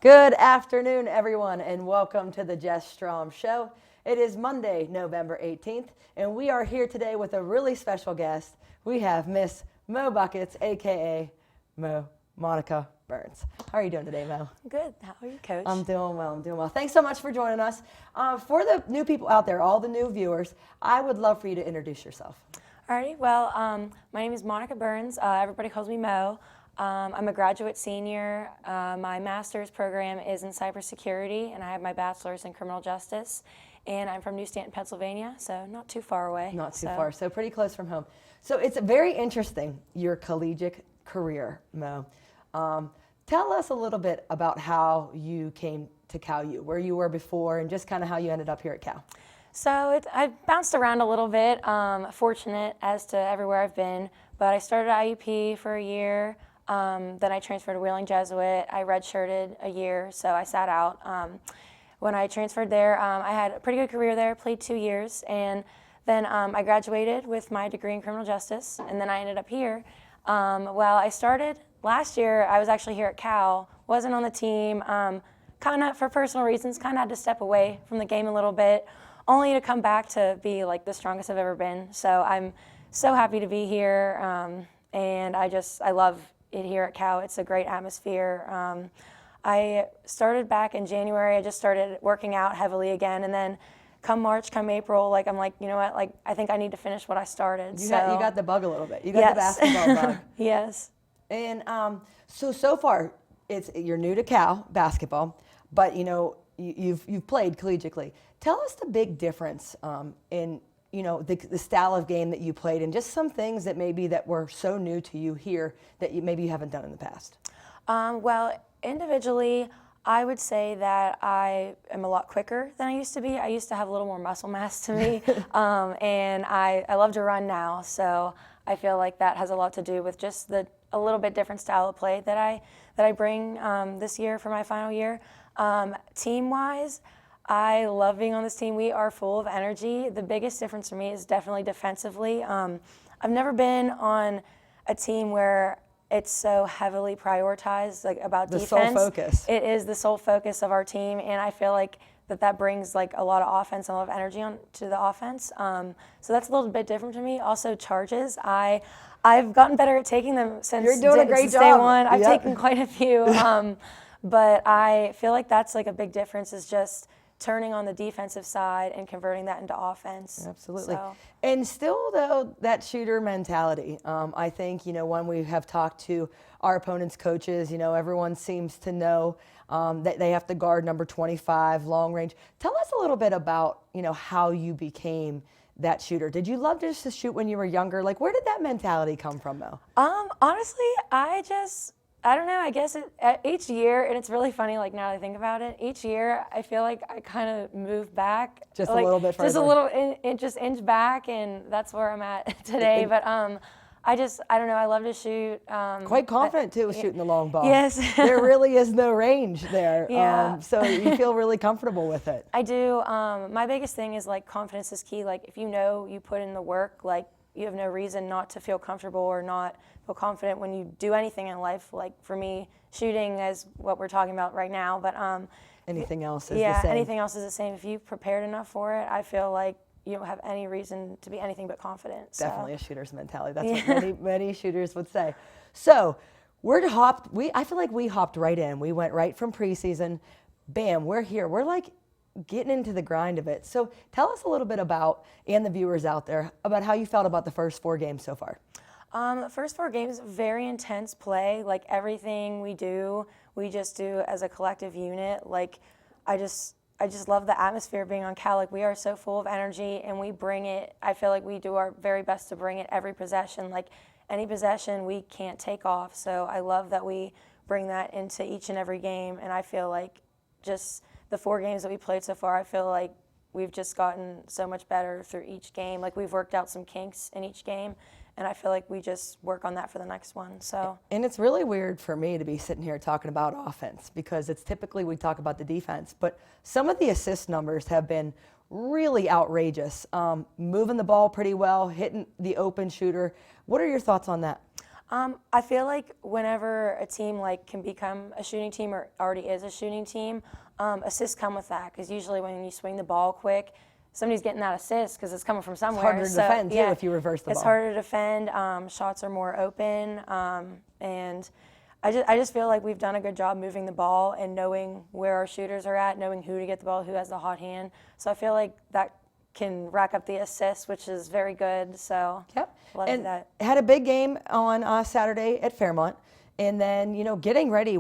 Good afternoon, everyone, and welcome to the Jess Strom Show. It is Monday, November 18th, and we are here today with a really special guest. We have Miss Mo Buckets, a.k.a. Monica Burns. How are you doing today, Mo? Good. How are you, Coach? I'm doing well. Thanks so much for joining us. For the new people out there, all the new viewers, I would love for you to introduce yourself. Alrighty. Well, my name is Monica Burns. Everybody calls me Mo. I'm a graduate senior. My master's program is in cybersecurity, and I have my bachelor's in criminal justice. And I'm from New Stanton, Pennsylvania, so not too far away. Not too far, so pretty close from home. So it's very interesting, your collegiate career, Mo. Tell us a little bit about how you came to Cal U, where you were before, and just kind of how you ended up here at Cal. So I bounced around a little bit, fortunate as to everywhere I've been, but I started at IUP for a year. Then I transferred to Wheeling Jesuit. I redshirted a year, so I sat out. When I transferred there, I had a pretty good career there, played 2 years, and then I graduated with my degree in criminal justice, and then I ended up here. Well, I started last year. I was actually here at Cal, wasn't on the team, kind of for personal reasons, kind of had to step away from the game a little bit, only to come back to be like the strongest I've ever been. So I'm so happy to be here, and I love it here at Cal. It's a great atmosphere. I started back in January. I just started working out heavily again, and then come March, come April, I'm like, you know what, I think I need to finish what I started. You got the bug a little bit. You got the basketball bug. Yes. And so far, you're new to Cal basketball, but you've played collegially. Tell us the big difference in the style of game that you played, and just some things that were so new to you here that maybe you haven't done in the past. Well, individually, I would say that I am a lot quicker than I used to be. I used to have a little more muscle mass to me, and I love to run now. So I feel like that has a lot to do with just a little bit different style of play that I bring this year for my final year. Team-wise, I love being on this team. We are full of energy. The biggest difference for me is definitely defensively. I've never been on a team where it's so heavily prioritized, about defense. The sole focus. It is the sole focus of our team, and I feel like that brings a lot of offense and a lot of energy to the offense. So that's a little bit different to me. Also, charges. I've gotten better at taking them since You're doing a great job. Day one. I've taken quite a few, but I feel like that's a big difference is just turning on the defensive side and converting that into offense. Absolutely. And still, though, that shooter mentality. I think, when we have talked to our opponents' coaches, everyone seems to know that they have to guard number 25, long range. Tell us a little bit about, how you became that shooter. Did you love just to shoot when you were younger? Where did that mentality come from, though? Honestly, I don't know, I guess each year, and it's really funny, now that I think about it, each year I feel like I kind of move back. Just a little bit further. Just a little, just inch back, and that's where I'm at today. But I don't know, I love to shoot. Quite confident, too, with shooting the long ball. Yes. There really is no range there. Yeah. So you feel really comfortable with it. I do. My biggest thing is, confidence is key. If you put in the work, you have no reason not to feel comfortable or not feel confident when you do anything in life. For me, shooting is what we're talking about right now, but anything else is the same. Yeah, anything else is the same. If you've prepared enough for it, I feel like you don't have any reason to be anything but confident. Definitely a shooter's mentality. That's what many shooters would say. So I feel like we hopped right in. We went right from preseason. Bam, we're here. We're getting into the grind of it. So tell us a little bit about, and the viewers out there, about how you felt about the first 4 games so far. The first 4 games, very intense play. Everything we do, we just do as a collective unit. I just love the atmosphere being on Cal. We are so full of energy, and we bring it. I feel like we do our very best to bring it every possession. Any possession, we can't take off. So I love that we bring that into each and every game, and I feel like just the 4 games that we played so far, I feel like we've just gotten so much better through each game. We've worked out some kinks in each game, and I feel like we just work on that for the next one. So. And it's really weird for me to be sitting here talking about offense, because it's typically we talk about the defense, but some of the assist numbers have been really outrageous. Moving the ball pretty well, hitting the open shooter. What are your thoughts on that? I feel like whenever a team like can become a shooting team or already is a shooting team, assists come with that, because usually when you swing the ball quick, somebody's getting that assist because it's coming from somewhere. It's harder to defend too yeah, if you reverse the ball. It's harder to defend. Shots are more open, and I just feel like we've done a good job moving the ball and knowing where our shooters are at, knowing who to get the ball, who has the hot hand. So I feel like that can rack up the assists, which is very good. So yep. Love and that. Had a big game on Saturday at Fairmont. And then, getting ready,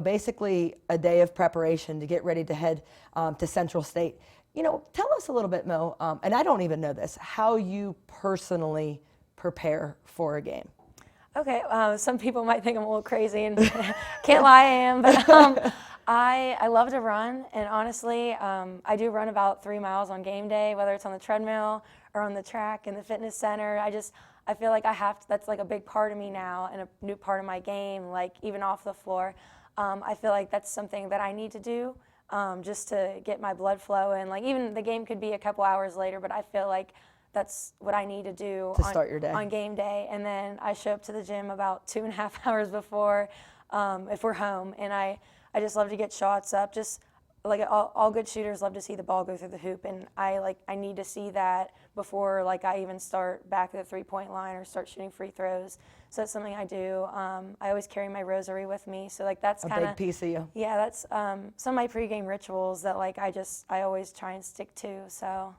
basically a day of preparation to get ready to head to Central State. Tell us a little bit, Mo, and I don't even know this, how you personally prepare for a game. Okay, some people might think I'm a little crazy, and can't lie, I am, but I love to run, and honestly, I do run about 3 miles on game day, whether it's on the treadmill or on the track in the fitness center. I feel like I have to, that's like a big part of me now and a new part of my game, like even off the floor. I feel like that's something that I need to do just to get my blood flowing. Like even the game could be a couple hours later, but I feel like that's what I need to do to start your day on game day. And then I show up to the gym about 2.5 hours before if we're home. And I just love to get shots up. Just like all good shooters love to see the ball go through the hoop, and I need to see that before like I even start back at the 3-point line or start shooting free throws. So that's something I do. I always carry my rosary with me, so like that's kind of a big piece of you. Yeah, that's some of my pregame rituals that like I always try and stick to. So.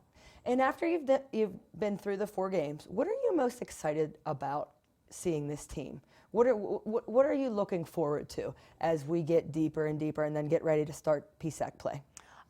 And after you've been through the 4 games, what are you most excited about seeing this team? What are you looking forward to as we get deeper and deeper and then get ready to start PSAC play?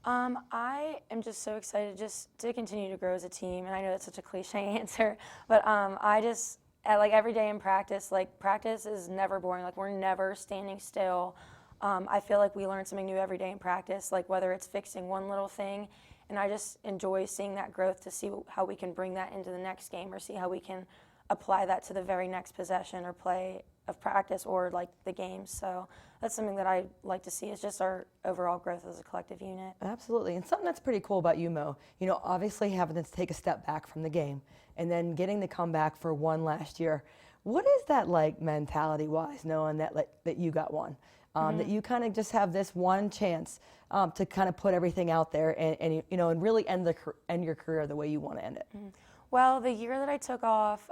I am just so excited just to continue to grow as a team, and I know that's such a cliche answer, but like every day in practice, like practice is never boring. Like we're never standing still. I feel like we learn something new every day in practice, like whether it's fixing one little thing, and I just enjoy seeing that growth to see how we can bring that into the next game or see how we can apply that to the very next possession or play of practice or like the game. So that's something that I like to see, is just our overall growth as a collective unit. Absolutely. And something that's pretty cool about you, Mo, obviously having to take a step back from the game and then getting to come back for one last year. What is that like mentality-wise, knowing that that you got one? That you kind of just have this one chance to kind of put everything out there and really end your career the way you want to end it. Well, the year that I took off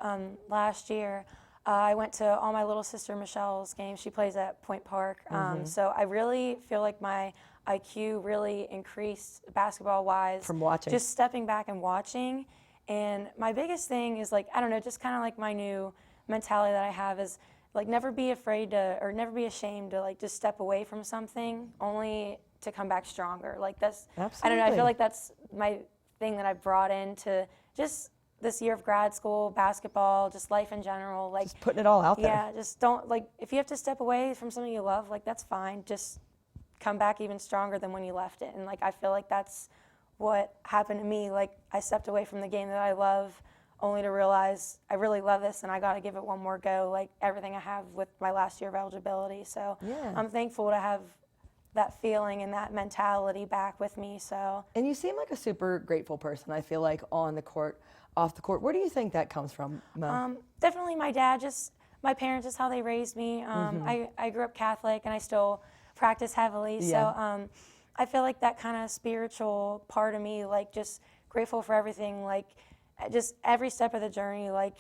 last year, I went to all my little sister Michelle's games. She plays at Point Park, so I really feel like my IQ really increased basketball-wise from watching. Just stepping back and watching. And my biggest thing is like, I don't know, just kind of like my new mentality that I have is like never be afraid to, or never be ashamed to like just step away from something only to come back stronger. Like that's, absolutely. I don't know, I feel like that's my thing that I've brought into just this year of grad school, basketball, just life in general. Like just putting it all out there. Yeah, just don't, like if you have to step away from something you love, like that's fine. Just come back even stronger than when you left it. And like I feel like that's what happened to me. Like I stepped away from the game that I love only to realize I really love this and I got to give it one more go, like everything I have with my last year of eligibility. So yeah. I'm thankful to have that feeling and that mentality back with me. So. And you seem like a super grateful person, I feel like, on the court, off the court. Where do you think that comes from, Mo? Definitely my dad, just my parents, just how they raised me. I grew up Catholic and I still practice heavily. Yeah. So I feel like that kind of spiritual part of me, like just grateful for everything, like just every step of the journey, like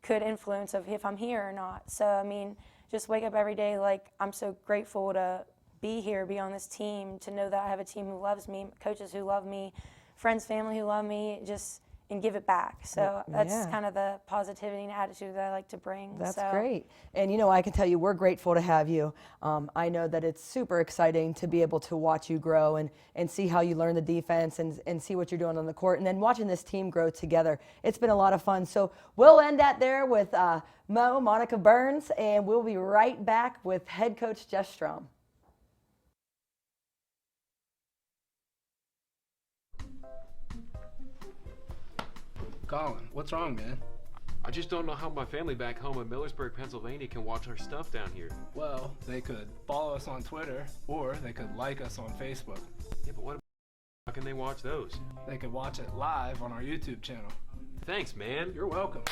could influence of if I'm here or not. So, I mean, just wake up every day, like I'm so grateful to be here, be on this team, to know that I have a team who loves me, coaches who love me, friends, family who love me, just and give it back. So that's kind of the positivity and attitude that I like to bring. That's great. And I can tell you we're grateful to have you. I know that it's super exciting to be able to watch you grow and see how you learn the defense and see what you're doing on the court, and then watching this team grow together. It's been a lot of fun. So we'll end that there with Monica Burns, and we'll be right back with head coach Jess Strom. Colin, what's wrong, man? I just don't know how my family back home in Millersburg, Pennsylvania can watch our stuff down here. Well, they could follow us on Twitter, or they could like us on Facebook. Yeah, but how can they watch those? They could watch it live on our YouTube channel. Thanks, man. You're welcome.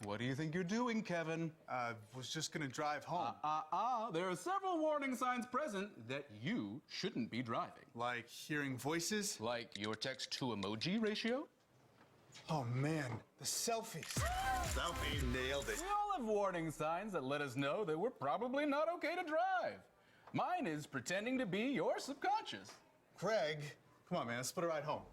What do you think you're doing, Kevin? Was just gonna drive home. There are several warning signs present that you shouldn't be driving. Like hearing voices? Like your text to emoji ratio? Oh man, the selfies. Selfie nailed it. We all have warning signs that let us know that we're probably not okay to drive. Mine is pretending to be your subconscious. Craig, come on man, let's split a ride home.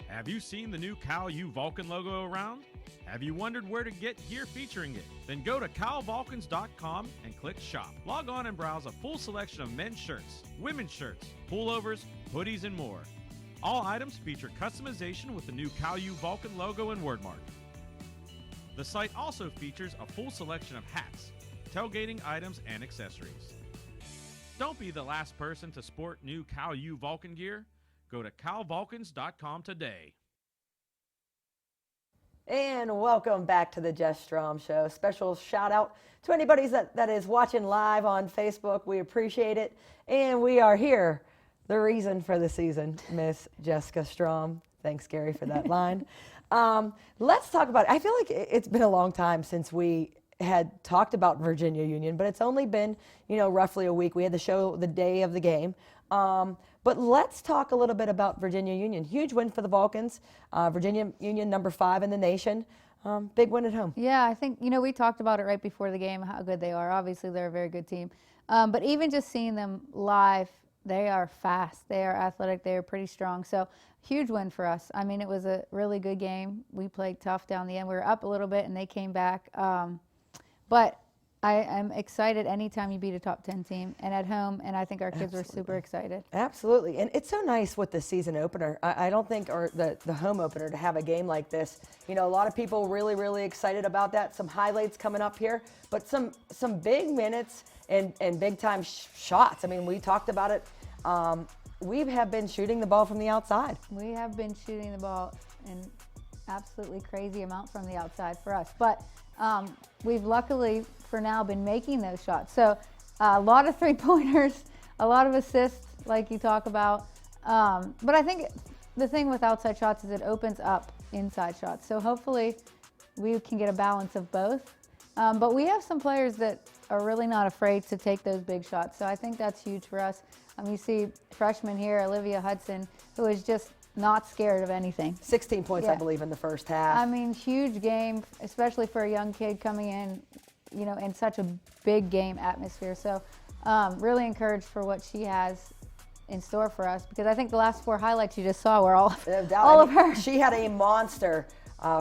Have you seen the new Cal U Vulcan logo around? Have you wondered where to get gear featuring it? Then go to calvulcans.com and click shop. Log on and browse a full selection of men's shirts, women's shirts, pullovers, hoodies, and more. All items feature customization with the new Cal U Vulcan logo and word mark. The site also features a full selection of hats, tailgating items, and accessories. Don't be the last person to sport new Cal U Vulcan gear. Go to calvulcans.com today. And welcome back to the Jess Strom Show. Special shout out to anybody that is watching live on Facebook. We appreciate it. And we are here, the reason for the season, Miss Jessica Strom. Thanks, Gary, for that line. Let's talk about it. I feel like it's been a long time since we had talked about Virginia Union, but it's only been, roughly a week. We had the show the day of the game. But let's talk a little bit about Virginia Union. Huge win for the Vulcans. Virginia Union, number 5 in the nation. Big win at home. Yeah, I think, we talked about it right before the game, how good they are. Obviously, they're a very good team. But even just seeing them live, they are fast. They are athletic. They are pretty strong. So, huge win for us. I mean, it was a really good game. We played tough down the end. We were up a little bit, and they came back. But I am excited anytime you beat a top 10 team and at home, and I think our kids were super excited. Absolutely. And it's so nice with the season opener. I don't think, or the home opener, to have a game like this. A lot of people really, really excited about that. Some highlights coming up here, but some big minutes and big-time shots. I mean, we talked about it. We have been shooting the ball from the outside. We have been shooting the ball an absolutely crazy amount from the outside for us. But we've luckily, for now, been making those shots. So a lot of three-pointers, a lot of assists, like you talk about. But I think the thing with outside shots is it opens up inside shots. So hopefully we can get a balance of both. But we have some players that are really not afraid to take those big shots. So I think that's huge for us. You see freshman here, Olivia Hudson, who is just not scared of anything. 16 points, Yeah. I believe, in the first half. I mean, huge game, especially for a young kid coming in, in such a big game atmosphere. So really encouraged for what she has in store for us, because I think the last 4 highlights you just saw were all of her. She had a monster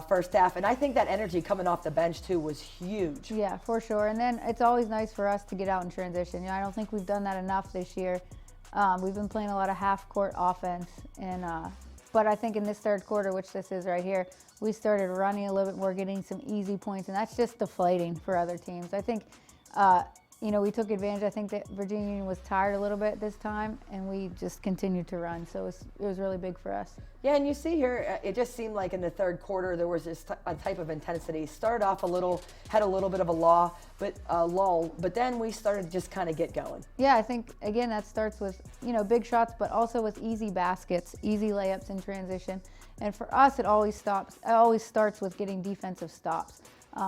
first half, and I think that energy coming off the bench, too, was huge. Yeah, for sure. And then it's always nice for us to get out in transition. I don't think we've done that enough this year. We've been playing a lot of half-court offense, and but I think in this third quarter, which this is right here, we started running a little bit more, getting some easy points, and that's just deflating for other teams. I think, we took advantage. I think that Virginia Union was tired a little bit this time, and we just continued to run. So it was really big for us. Yeah, and you see here, it just seemed like in the third quarter there was this a type of intensity. Started off had a little bit of a lull, but then we started to just kind of get going. Yeah, I think, again, that starts with, big shots, but also with easy baskets, easy layups in transition. And for us, it always starts with getting defensive stops.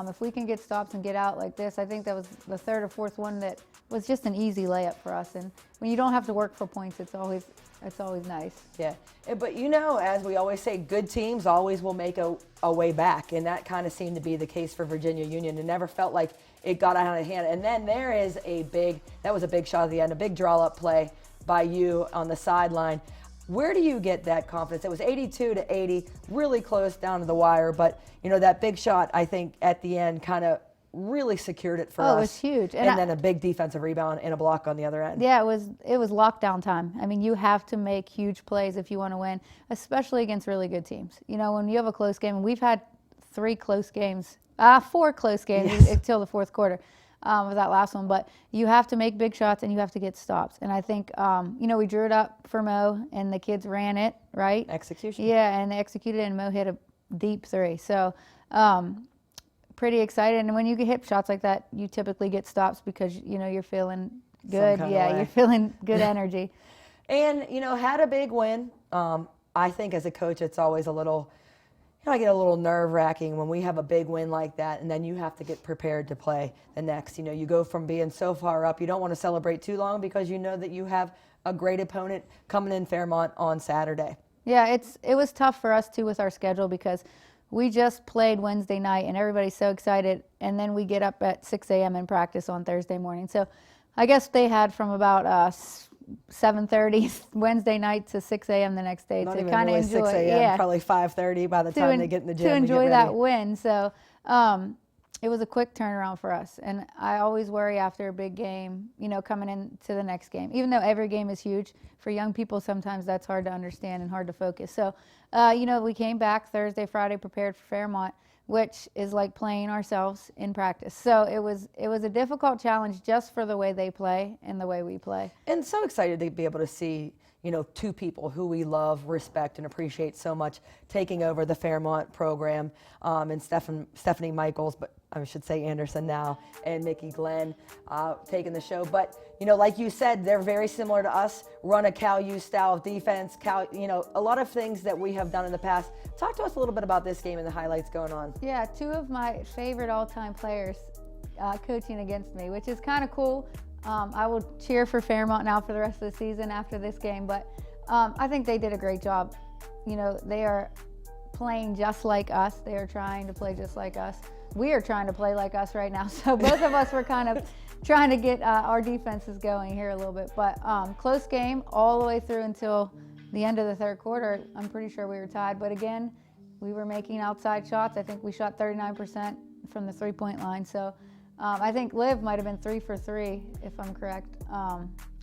If we can get stops and get out like this, I think that was the third or fourth one that was just an easy layup for us. And when you don't have to work for points, it's always nice. Yeah, but as we always say, good teams always will make a way back, and that kind of seemed to be the case for Virginia Union. It never felt like it got out of hand. And then there is that was a big shot at the end, a big draw-up play by you on the sideline. Where do you get that confidence? It was 82-80, really close down to the wire, but that big shot, I think, at the end kind of really secured it for us. Oh, it was huge. And then a big defensive rebound and a block on the other end. Yeah, it was lockdown time. I mean, you have to make huge plays if you want to win, especially against really good teams. When you have a close game, and we've had 4 close games until the fourth quarter with that last one. But you have to make big shots and you have to get stops. And I think, we drew it up for Mo, and the kids ran it, right? Execution. Yeah, and they executed it, and Mo hit a deep 3. So pretty excited. And when you get hip shots like that, you typically get stops because, you're feeling good. Yeah, you're feeling good energy. And, had a big win. I think as a coach, it's always a little, I get a little nerve-wracking when we have a big win like that, and then you have to get prepared to play the next. You go from being so far up, you don't want to celebrate too long because you know that you have a great opponent coming in Fairmont on Saturday. Yeah, it was tough for us too with our schedule because we just played Wednesday night and everybody's so excited, and then we get up at 6 a.m. and practice on Thursday morning. So I guess they had from about 7:30 Wednesday night to 6 a.m. the next day Not to even kind of really enjoy. 6 a.m., probably 5:30 by the time they get in the gym. To and get enjoy ready. that win. So it was a quick turnaround for us. And I always worry after a big game, coming into the next game. Even though every game is huge, for young people sometimes that's hard to understand and hard to focus. So, we came back Thursday, Friday, prepared for Fairmont, which is like playing ourselves in practice. So it was a difficult challenge just for the way they play and the way we play. And so excited to be able to see, two people who we love, respect, and appreciate so much taking over the Fairmont program, and Stephanie Michaels, but I should say Anderson now, and Mickey Glenn taking the show. But, like you said, they're very similar to us, run a Cal U style of defense, a lot of things that we have done in the past. Talk to us a little bit about this game and the highlights going on. Yeah, two of my favorite all-time players coaching against me, which is kind of cool. I will cheer for Fairmont now for the rest of the season after this game, but I think they did a great job. They are playing just like us. They are trying to play just like us. We are trying to play like us right now. So both of us were kind of trying to get our defenses going here a little bit. But close game all the way through until the end of the third quarter. I'm pretty sure we were tied. But again, we were making outside shots. I think we shot 39% from the three-point line. So I think Liv might have been 3 for 3, if I'm correct.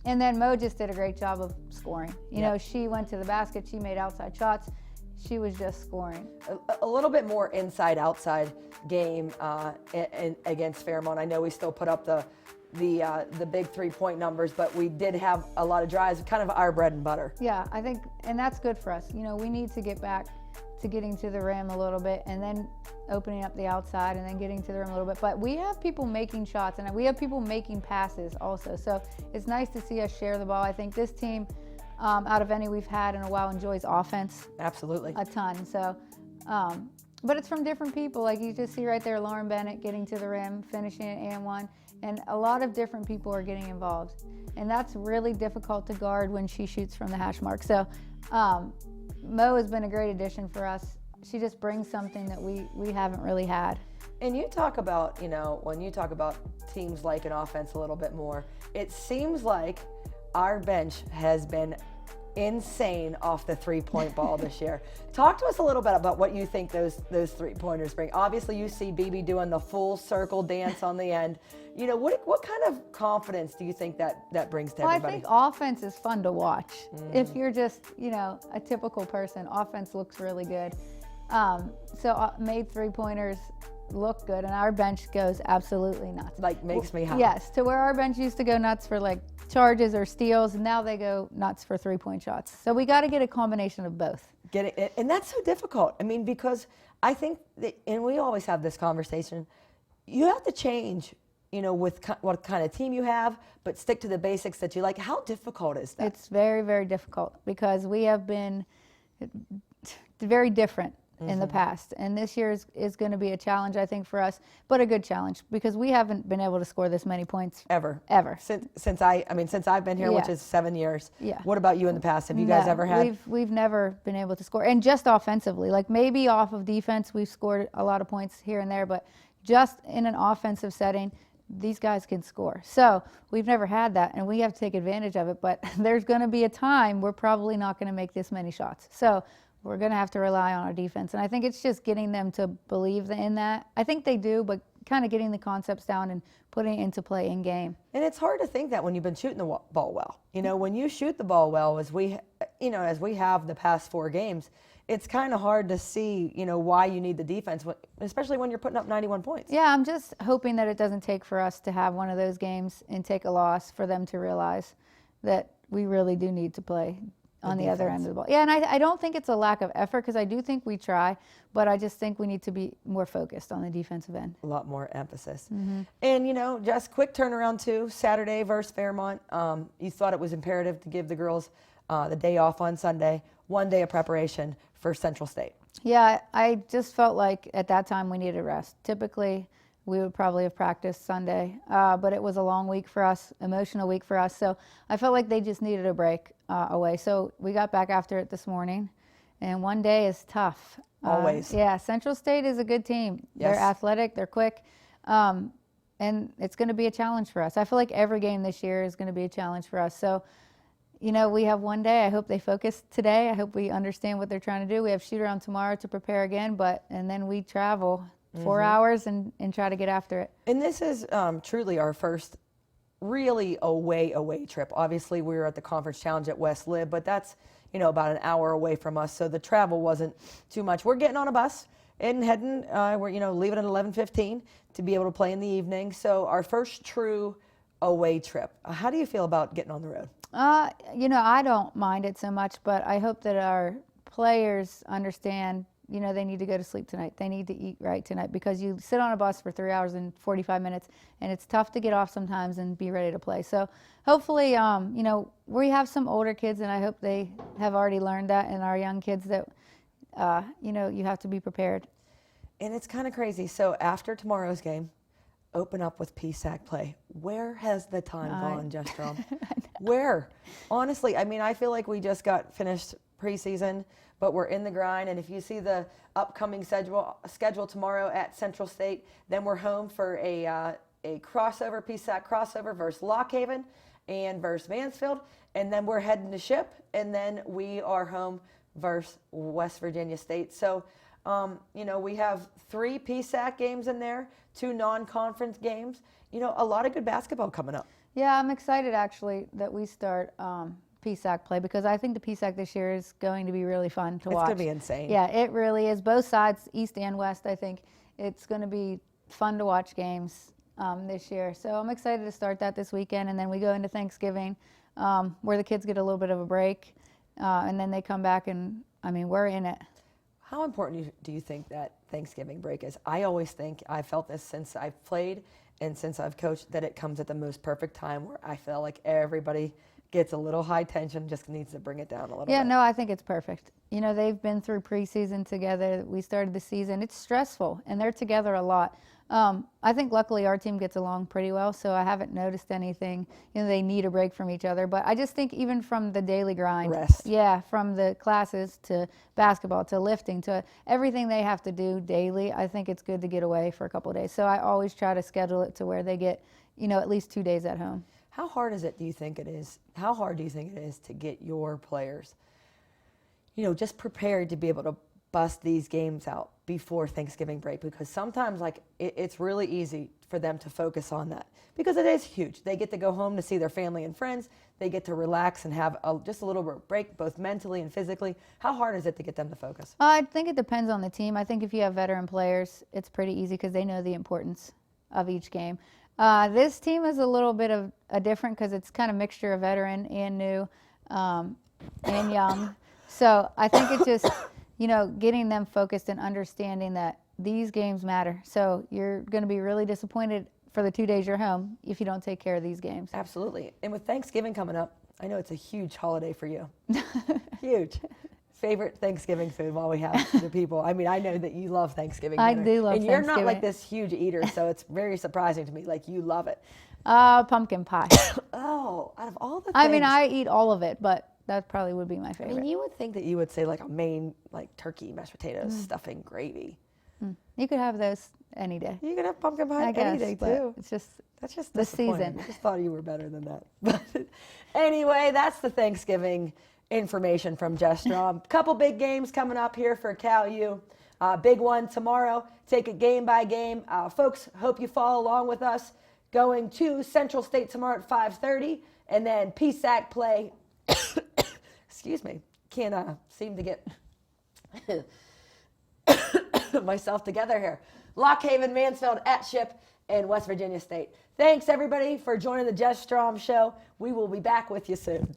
And then Mo just did a great job of scoring. She went to the basket. She made outside shots. She was just scoring. A little bit more inside-outside game against Fairmont. I know we still put up the big three-point numbers, but we did have a lot of drives, kind of our bread and butter. Yeah, I think, and that's good for us. We need to get back to getting to the rim a little bit and then opening up the outside and then getting to the rim a little bit. But we have people making shots and we have people making passes also. So it's nice to see us share the ball. I think this team, out of any we've had in a while, enjoys offense. Absolutely. A ton. So, but it's from different people. Like you just see right there, Lauren Bennett getting to the rim, finishing at and one. And a lot of different people are getting involved. And that's really difficult to guard when she shoots from the hash mark. So Mo has been a great addition for us. She just brings something that we haven't really had. And you talk about, when you talk about teams like an offense a little bit more, it seems like our bench has been insane off the three-point ball this year. Talk to us a little bit about what you think those three-pointers bring. Obviously, you see BB doing the full circle dance on the end. What kind of confidence do you think that brings to everybody? I think offense is fun to watch. If you're just, a typical person, offense looks really good. So made three-pointers look good, and our bench goes absolutely nuts. Like, makes me happy. Yes, to where our bench used to go nuts for like charges or steals, and now they go nuts for three-point shots. So we got to get a combination of both. And that's so difficult. I mean, because I think that, and we always have this conversation, you have to change, with what kind of team you have, but stick to the basics that you like. How difficult is that? It's very, very difficult because we have been very different in the past. And this year is going to be a challenge, I think, for us, but a good challenge because we haven't been able to score this many points ever. Since I've been here, which is 7 years. Yeah. What about you in the past? Have you guys ever had? We've never been able to score, and just offensively. Like maybe off of defense, we've scored a lot of points here and there, but just in an offensive setting, these guys can score. So we've never had that, and we have to take advantage of it. But there's going to be a time we're probably not going to make this many shots. So we're going to have to rely on our defense. And I think it's just getting them to believe in that. I think they do, but kind of getting the concepts down and putting it into play in game. And it's hard to think that when you've been shooting the ball well. When you shoot the ball well, as we have the past 4 games, it's kind of hard to see, why you need the defense, especially when you're putting up 91 points. Yeah, I'm just hoping that it doesn't take for us to have one of those games and take a loss for them to realize that we really do need to play on the other end of the ball. Yeah, and I don't think it's a lack of effort because I do think we try, but I just think we need to be more focused on the defensive end. A lot more emphasis. And, just quick turnaround too, Saturday versus Fairmont. You thought it was imperative to give the girls the day off on Sunday. 1 day of preparation for Central State? Yeah, I just felt like at that time we needed a rest. Typically, we would probably have practiced Sunday, but it was a long week for us, emotional week for us. So I felt like they just needed a break away. So we got back after it this morning, and 1 day is tough. Always. Yeah, Central State is a good team. Yes. They're athletic, they're quick, and it's going to be a challenge for us. I feel like every game this year is going to be a challenge for us. So, you know, we have 1 day. I hope they focus today. I hope we understand what they're trying to do. We have shoot around tomorrow to prepare again, and then we travel 4 hours and try to get after it. And this is truly our first really away trip. Obviously, we were at the Conference Challenge at West Lib, but that's, you know, about an hour away from us, so the travel wasn't too much. We're getting on a bus and heading, we're, you know, leaving at 11:15 to be able to play in the evening. So our first true away trip. How do you feel about getting on the road? You know, I don't mind it so much, but I hope that our players understand, you know, they need to go to sleep tonight. They need to eat right tonight, because you sit on a bus for 3 hours and 45 minutes, and it's tough to get off sometimes and be ready to play. So hopefully, you know, we have some older kids, and I hope they have already learned that, and our young kids that, you know, you have to be prepared. And it's kind of crazy. So after tomorrow's game, open up with PSAC play. Where has the time gone, Jess Strom? Where? Honestly, I mean, I feel like we just got finished preseason, but we're in the grind. And if you see the upcoming schedule tomorrow at Central State, then we're home for a crossover, PSAC crossover versus Lock Haven and versus Mansfield. And then we're heading to Ship, and then we are home versus West Virginia State. So, you know, we have 3 PSAC games in there, 2 non-conference games. You know, a lot of good basketball coming up. Yeah, I'm excited actually that we start PSAC play, because I think the PSAC this year is going to be really fun to watch. It's going to be insane. Yeah, it really is. Both sides, East and West, I think it's going to be fun to watch games this year. So I'm excited to start that this weekend, and then we go into Thanksgiving where the kids get a little bit of a break, and then they come back, and I mean, we're in it. How important do you think that Thanksgiving break is? I always think, I've felt this since I've played and since I've coached, that it comes at the most perfect time where I feel like everybody gets a little high tension, just needs to bring it down a little bit. Yeah, no, I think it's perfect. You know, they've been through preseason together. We started the season. It's stressful, and they're together a lot. I think luckily our team gets along pretty well, so I haven't noticed anything. You know, they need a break from each other, but I just think even from the daily grind, rest. Yeah, from the classes to basketball to lifting to everything they have to do daily, I think it's good to get away for a couple of days. So I always try to schedule it to where they get, you know, at least 2 days at home. How hard is it, do you think it is? How hard do you think it is to get your players, you know, just prepared to be able to bust these games out before Thanksgiving break? Because sometimes, like, it's really easy for them to focus on that, because it is huge. They get to go home to see their family and friends. They get to relax and have just a little break, both mentally and physically. How hard is it to get them to focus? I think it depends on the team. I think if you have veteran players, it's pretty easy because they know the importance of each game. This team is a little bit of a different, because it's kind of a mixture of veteran and new and young. So I think it's just, you know, getting them focused and understanding that these games matter. So you're going to be really disappointed for the 2 days you're home if you don't take care of these games. Absolutely. And with Thanksgiving coming up, I know it's a huge holiday for you. Huge. Favorite Thanksgiving food while we have the people? I mean, I know that you love Thanksgiving dinner. I do love And you're Thanksgiving. not like this huge eater, so it's very surprising to me. Like, you love it. Pumpkin pie. Oh, out of all the things. I mean, I eat all of it, but that probably would be my I favorite. mean, you would think that you would say like a main, like turkey, mashed potatoes, stuffing, gravy. You could have those any day. You could have pumpkin pie I guess, any day but too. it's just That's just the disappointing. season. I just thought you were better than that. But anyway, that's the Thanksgiving information from Jess Strom. Couple big games coming up here for Cal U. Big one tomorrow. Take it game by game. Folks, hope you follow along with us. Going to Central State tomorrow at 5:30, and then PSAC play. Excuse me. Can't seem to get myself together here. Lock Haven, Mansfield, at Ship, and West Virginia State. Thanks, everybody, for joining the Jess Strom Show. We will be back with you soon.